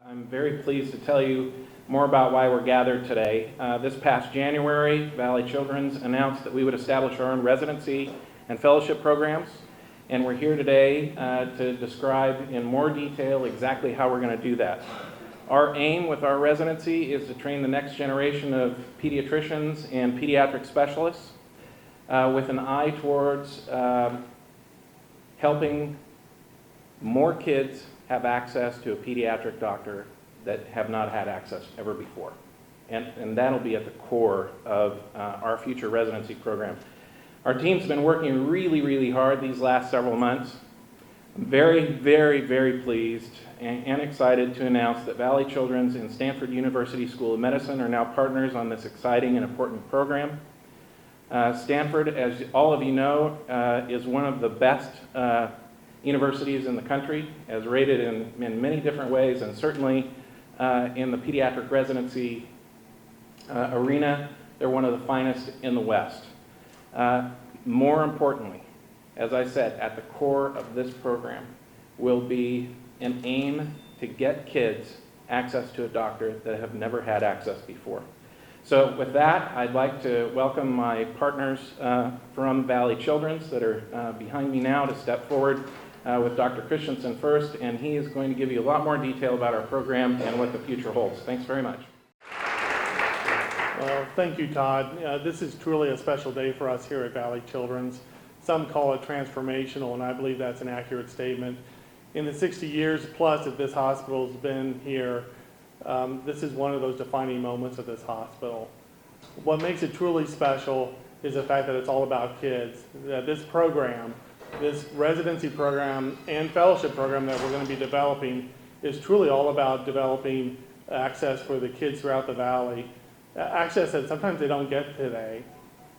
I'm very pleased to tell you more about why we're gathered today. This past January, Valley Children's announced that we would establish our own residency and fellowship programs, and we're here today to describe in more detail exactly how we're going to do that. Our aim with our residency is to train the next generation of pediatricians and pediatric specialists with an eye towards helping more kids have access to a pediatric doctor that have not had access ever before. And that'll be at the core of our future residency program. Our team's been working really, really hard these last several months. I'm very, very, very pleased and excited to announce that Valley Children's and Stanford University School of Medicine are now partners on this exciting and important program. Stanford, as all of you know, is one of the best universities in the country, as rated in many different ways, and certainly in the pediatric residency arena, they're one of the finest in the West. More importantly, as I said, at the core of this program will be an aim to get kids access to a doctor that have never had access before. So with that, I'd like to welcome my partners from Valley Children's that are behind me now to step forward with Dr. Christensen first, and he is going to give you a lot more detail about our program and what the future holds. Thanks very much. Well, thank you, Todd. This is truly a special day for us here at Valley Children's. Some call it transformational, and I believe that's an accurate statement. In the 60 years plus that this hospital's been here, this is one of those defining moments of this hospital. What makes it truly special is the fact that it's all about kids, that this program, this residency program and fellowship program that we're going to be developing is truly all about developing access for the kids throughout the valley, access that sometimes they don't get today.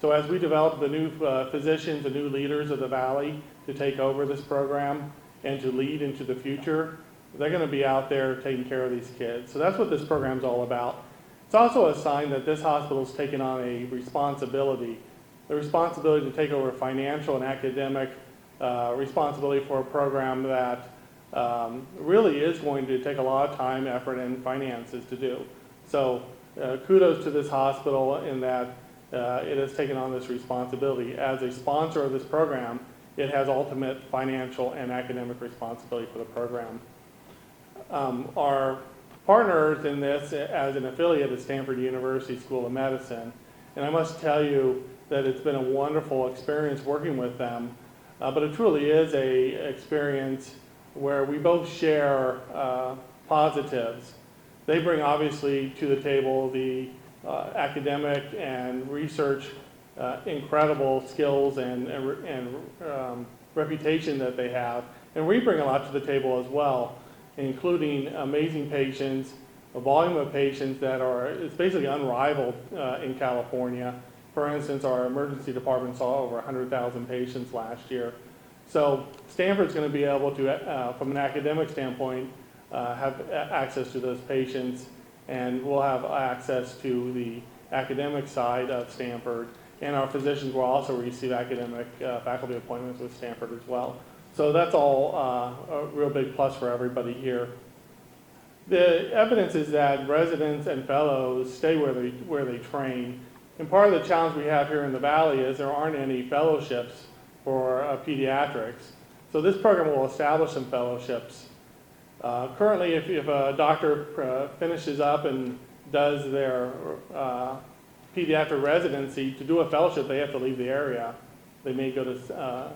So as we develop the new physicians, the new leaders of the valley to take over this program and to lead into the future, they're going to be out there taking care of these kids. So that's what this program's all about. It's also a sign that this hospital's taken on a responsibility, the responsibility to take over financial and academic responsibility for a program that really is going to take a lot of time, effort, and finances to do. So kudos to this hospital in that it has taken on this responsibility. As a sponsor of this program, it has ultimate financial and academic responsibility for the program. Our partners in this as an affiliate is Stanford University School of Medicine, and I must tell you that it's been a wonderful experience working with them. But it truly is a experience where we both share positives. They bring obviously to the table the academic and research incredible skills and reputation that they have. And we bring a lot to the table as well, including amazing patients, a volume of patients that it's basically unrivaled in California. For instance, our emergency department saw over 100,000 patients last year. So Stanford's going to be able to, from an academic standpoint, have access to those patients, and we'll have access to the academic side of Stanford, and our physicians will also receive academic faculty appointments with Stanford as well. So that's all a real big plus for everybody here. The evidence is that residents and fellows stay where they train. And part of the challenge we have here in the Valley is there aren't any fellowships for pediatrics. So this program will establish some fellowships. Currently, if a doctor finishes up and does their pediatric residency, to do a fellowship, they have to leave the area. They may go to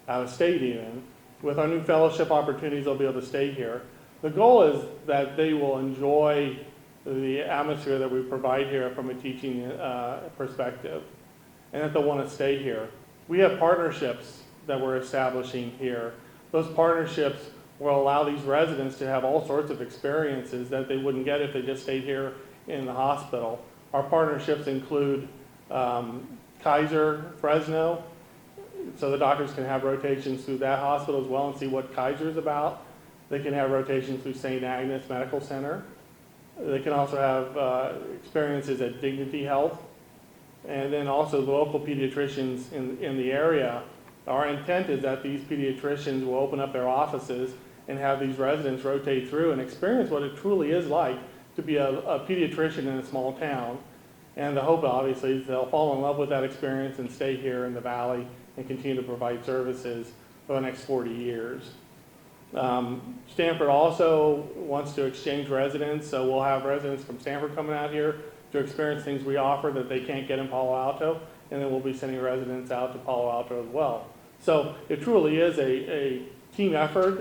out of state even. With our new fellowship opportunities, they'll be able to stay here. The goal is that they will enjoy the atmosphere that we provide here from a teaching perspective, and that they'll want to stay here. We have partnerships that we're establishing here. Those partnerships will allow these residents to have all sorts of experiences that they wouldn't get if they just stayed here in the hospital. Our partnerships include Kaiser, Fresno, so the doctors can have rotations through that hospital as well and see what Kaiser's about. They can have rotations through St. Agnes Medical Center. They can also have experiences at Dignity Health, and then also the local pediatricians in the area. Our intent is that these pediatricians will open up their offices and have these residents rotate through and experience what it truly is like to be a pediatrician in a small town. And the hope, obviously, is they'll fall in love with that experience and stay here in the Valley and continue to provide services for the next 40 years. Stanford also wants to exchange residents, so we'll have residents from Stanford coming out here to experience things we offer that they can't get in Palo Alto, and then we'll be sending residents out to Palo Alto as well. So it truly is a team effort,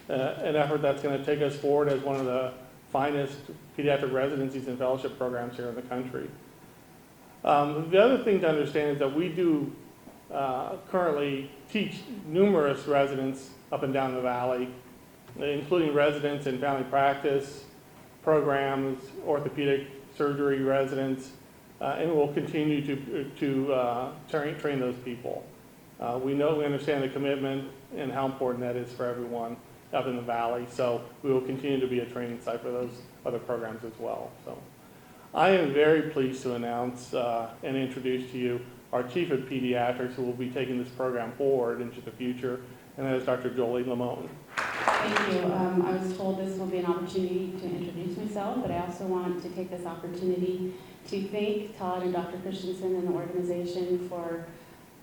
an effort that's going to take us forward as one of the finest pediatric residencies and fellowship programs here in the country. The other thing to understand is that we do currently teach numerous residents up and down the Valley, including residents in family practice programs, orthopedic surgery residents, and we'll continue to train those people. We understand the commitment and how important that is for everyone up in the Valley, so we will continue to be a training site for those other programs as well. So I am very pleased to announce and introduce to you our Chief of Pediatrics, who will be taking this program forward into the future, and that is Dr. Jolie Lamone. Thank you. I was told this will be an opportunity to introduce myself, but I also want to take this opportunity to thank Todd and Dr. Christensen and the organization for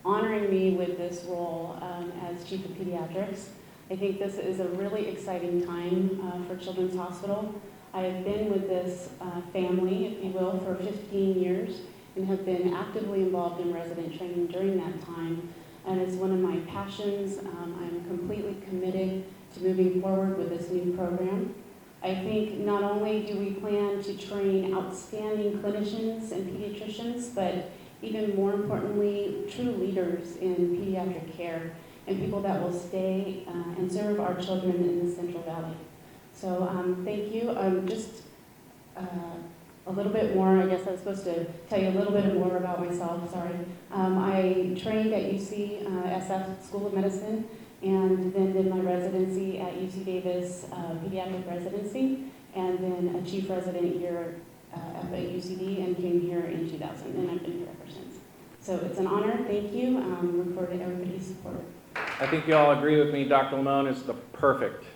honoring me with this role as Chief of Pediatrics. I think this is a really exciting time for Children's Hospital. I have been with this family, if you will, for 15 years and have been actively involved in resident training during that time. And it's one of my passions. I'm completely committed to moving forward with this new program. I think not only do we plan to train outstanding clinicians and pediatricians, but even more importantly, true leaders in pediatric care and people that will stay and serve our children in the Central Valley. So thank you. Just a little bit more, I guess I was supposed to tell you a little bit more about myself, sorry. I trained at UC SF School of Medicine and then did my residency at UC Davis pediatric residency, and then a chief resident here at UCD, and came here in 2000, and I've been here ever since. So it's an honor, thank you. Look forward to everybody's support. I think you all agree with me, Dr. Lamone is the perfect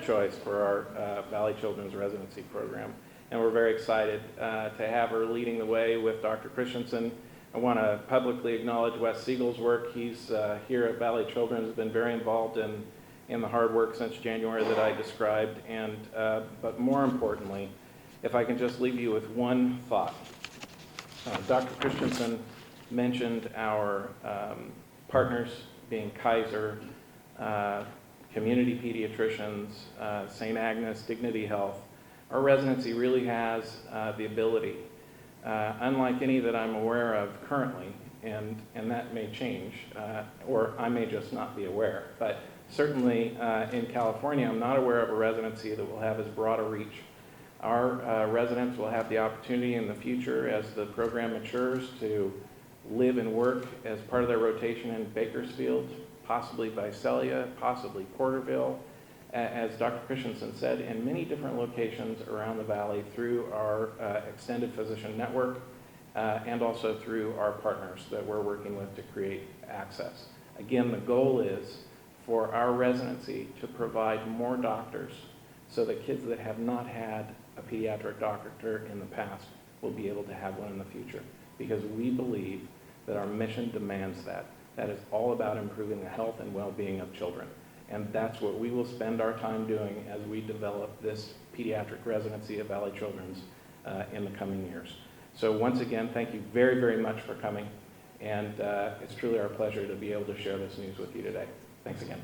choice for our Valley Children's Residency Program. And we're very excited to have her leading the way with Dr. Christensen. I want to publicly acknowledge Wes Siegel's work. He's here at Valley Children's, has been very involved in the hard work since January that I described. And but more importantly, if I can just leave you with one thought. Dr. Christensen mentioned our partners being Kaiser, community pediatricians, St. Agnes, Dignity Health. Our residency really has the ability, unlike any that I'm aware of currently, and that may change, or I may just not be aware, but certainly in California, I'm not aware of a residency that will have as broad a reach. Our residents will have the opportunity in the future, as the program matures, to live and work as part of their rotation in Bakersfield, possibly Visalia, possibly Porterville, as Dr. Christensen said, in many different locations around the Valley through our extended physician network and also through our partners that we're working with to create access. Again, the goal is for our residency to provide more doctors so that kids that have not had a pediatric doctor in the past will be able to have one in the future, because we believe that our mission demands that. That is all about improving the health and well-being of children. And that's what we will spend our time doing as we develop this pediatric residency at Valley Children's in the coming years. So once again, thank you very, very much for coming. And it's truly our pleasure to be able to share this news with you today. Thanks again.